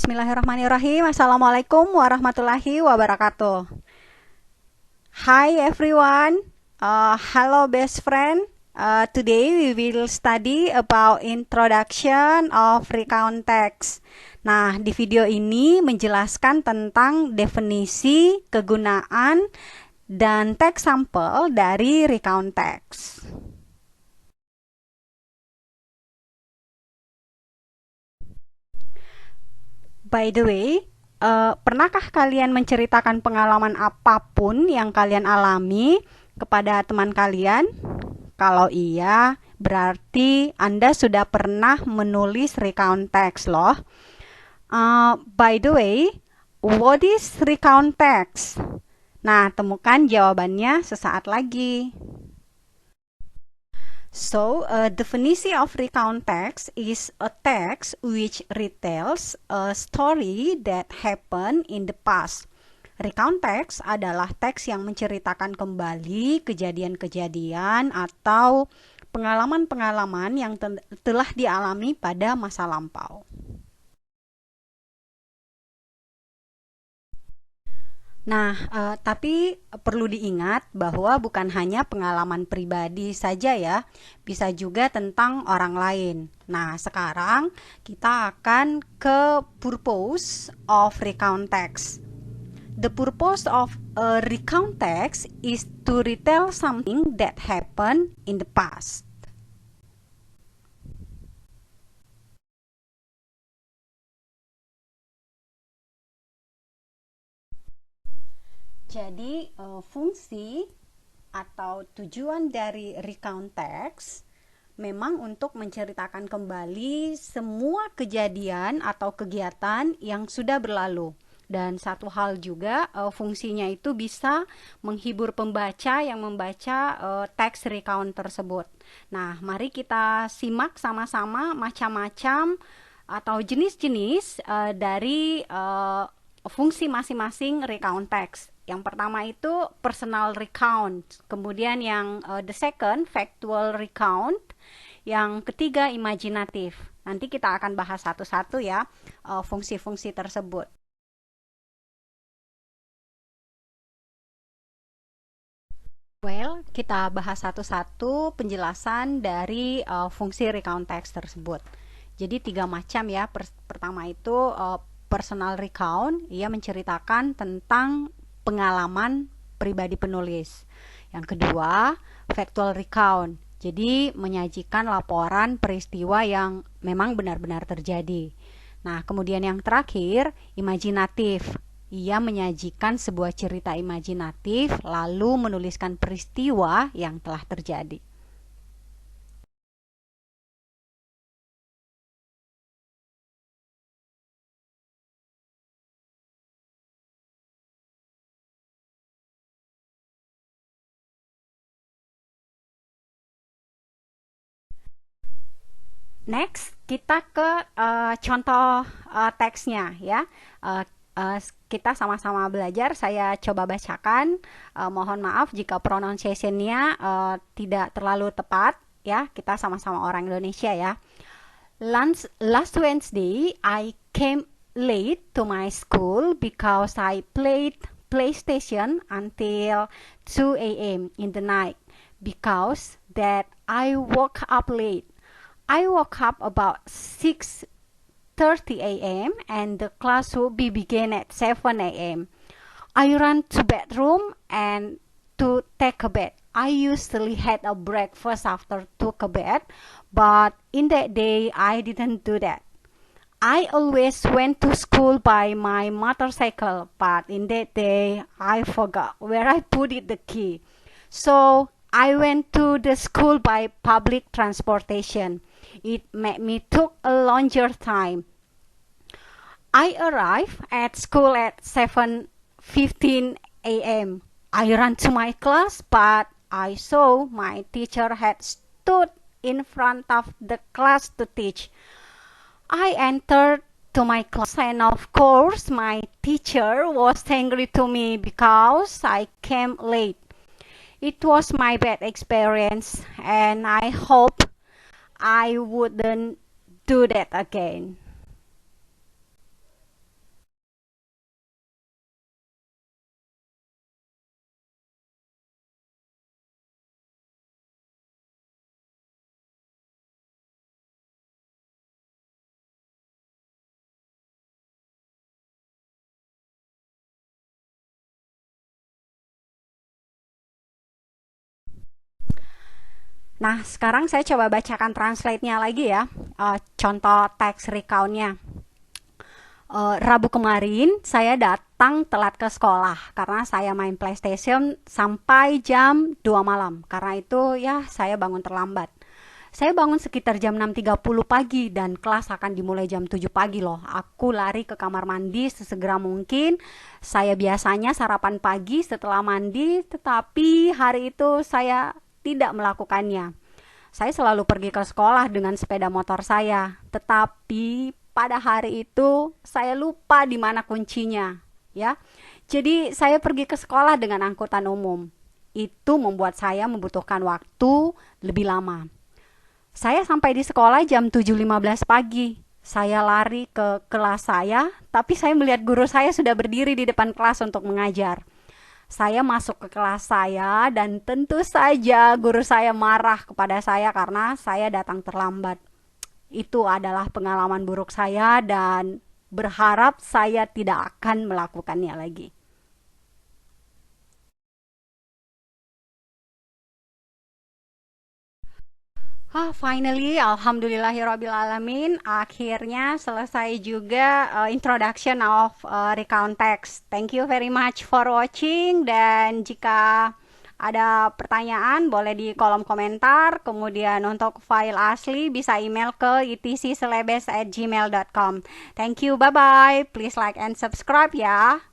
Bismillahirrahmanirrahim. Assalamualaikum warahmatullahi wabarakatuh. Hi everyone. Hello best friend. Today we will study about introduction of recount text. Nah, di video ini menjelaskan tentang definisi, kegunaan, dan teks sampel dari recount text. By the way, pernahkah kalian menceritakan pengalaman apapun yang kalian alami kepada teman kalian? Kalau iya, berarti Anda sudah pernah menulis recount text loh. By the way, what is recount text? Nah, temukan jawabannya sesaat lagi. So, definisi of recount text is a text which retells a story that happened in the past. Recount text adalah teks yang menceritakan kembali kejadian-kejadian atau pengalaman-pengalaman yang telah dialami pada masa lampau. Nah, tapi perlu diingat bahwa bukan hanya pengalaman pribadi saja ya, bisa juga tentang orang lain. Nah, sekarang kita akan ke purpose of recount text. The purpose of a recount text is to retell something that happened in the past. Jadi, fungsi atau tujuan dari recount text memang untuk menceritakan kembali semua kejadian atau kegiatan yang sudah berlalu. Dan satu hal juga, fungsinya itu bisa menghibur pembaca yang membaca teks recount tersebut. Nah, mari kita simak sama-sama macam-macam atau jenis-jenis dari fungsi masing-masing recount text. Yang pertama itu personal recount, kemudian yang the second factual recount, yang ketiga imajinatif. Nanti kita akan bahas satu-satu ya fungsi-fungsi tersebut. Well, kita bahas satu-satu penjelasan dari fungsi recount text tersebut. Jadi tiga macam ya. Pertama itu personal recount, ia menceritakan tentang pengalaman pribadi penulis. Yang kedua, factual recount. Jadi menyajikan laporan peristiwa yang memang benar-benar terjadi. Nah, kemudian yang terakhir, imajinatif. Ia menyajikan sebuah cerita imajinatif lalu menuliskan peristiwa yang telah terjadi. Next, kita ke contoh teksnya ya. Kita sama-sama belajar. Saya coba bacakan. Mohon maaf jika pronunciation-nya tidak terlalu tepat ya. Kita sama-sama orang Indonesia ya. Last Wednesday, I came late to my school because I played PlayStation until 2 a.m. in the night. Because that I woke up late. I woke up about 6:30 a.m. and the class will begin at 7 a.m. I ran to bedroom and to take a bath. I usually had a breakfast after took a bath, but in that day I didn't do that. I always went to school by my motorcycle, but in that day I forgot where I put the key. So I went to the school by public transportation. It made me took a longer time. I arrived at school at 7:15 a.m. I ran to my class, but I saw my teacher had stood in front of the class to teach. I entered to my class, and of course my teacher was angry to me because I came late. It was my bad experience, and I hope I wouldn't do that again. Nah, sekarang saya coba bacakan translate-nya lagi ya. Contoh teks recount-nya. Rabu kemarin saya datang telat ke sekolah karena saya main PlayStation sampai jam 2 malam. Karena itu ya saya bangun terlambat. Saya bangun sekitar jam 6.30 pagi dan kelas akan dimulai jam 7 pagi loh. Aku lari ke kamar mandi sesegera mungkin. Saya biasanya sarapan pagi setelah mandi, tetapi hari itu saya tidak melakukannya. Saya selalu pergi ke sekolah dengan sepeda motor saya, tetapi pada hari itu saya lupa di mana kuncinya, ya. Jadi saya pergi ke sekolah dengan angkutan umum. Itu membuat saya membutuhkan waktu lebih lama. Saya sampai di sekolah jam 7.15 pagi. Saya lari ke kelas saya, tapi saya melihat guru saya sudah berdiri di depan kelas untuk mengajar. Saya masuk ke kelas saya dan tentu saja guru saya marah kepada saya karena saya datang terlambat. Itu adalah pengalaman buruk saya dan berharap saya tidak akan melakukannya lagi. Finally, alhamdulillahirobbilalamin, akhirnya selesai juga introduction of recount text. Thank you very much for watching, dan jika ada pertanyaan boleh di kolom komentar. Kemudian untuk file asli bisa email ke itccelebes@gmail.com. Thank you, bye bye. Please like and subscribe ya.